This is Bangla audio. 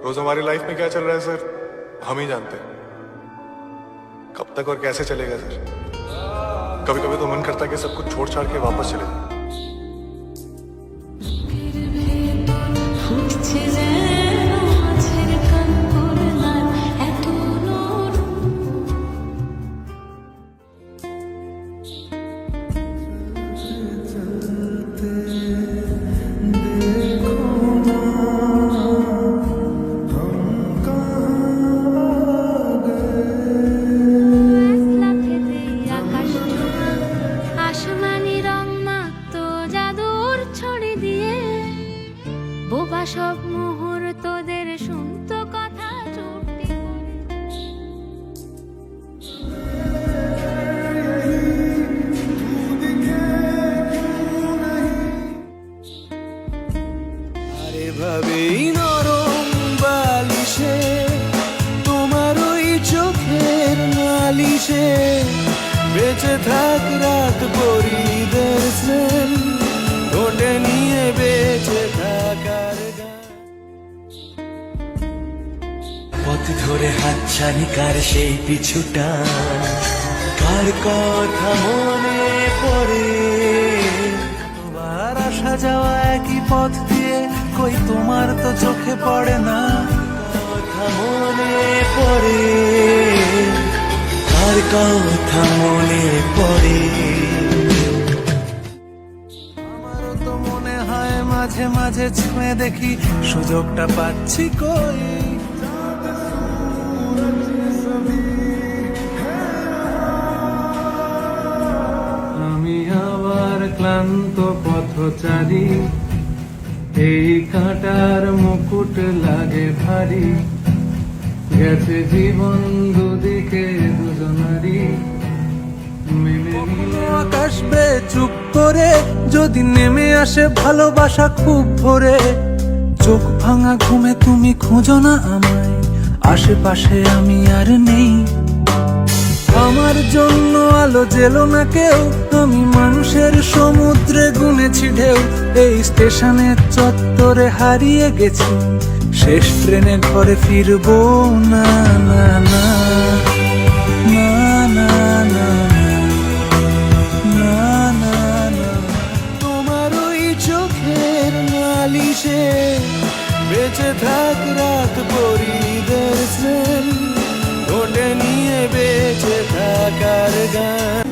रोज हमारी लाइफ में क्या चल रहा है सर, हम ही जानते हैं। कब तक और कैसे चलेगा सर। कभी कभी तो मन करता है कि सब कुछ छोड़ छाड़ के वापस चले जाए। বোবা সব মুহূর্তদের শুনতো কথা চুপটি আরে ভাবেই নরম বালিশে তোমার ওই চোখের নালিশে বেঁচে থাক রাত পরিদের স্নেহ ঠোঁটে নিয়ে বেঁচে থাকার পথ ধরে হাতছানি কার সেই পিছুটা কার কথা মনে পড়ে তোমার আসা যাওয়া একই পথ দিয়ে কই তোমার তো চোখে পড়ে না কথা মনে পড়ে কার কথা মনে পড়ে মাঝে মাঝে ছুঁয়ে দেখি সুযোগটা পাচ্ছি কই আমি আবার ক্লান্ত পথচারী এই কাঁটার মুকুট লাগে ভারী গেছে জীবন দুদিকে দুজনারই আকাশ বে চুপ করে যদি নেমে আসে ভালোবাসা খুব ভোরে চোখ ভাঙা ঘুমে তুমি খুঁজো না আমায় আশেপাশে আমি আর নেই আমার জন্য আলো জেলো না কেউ আমি মানুষের সমুদ্রে গুনেছি ঢেউ এই স্টেশনের চত্বরে হারিয়ে গেছি শেষ ট্রেনে ঘরে ফিরবো না না না না না না তোমার ওই চোখের নালিশে বেঁচে থাক রাত পরিদের স্নেহ ঠোঁটে নিয়ে বেঁচে থাকার গান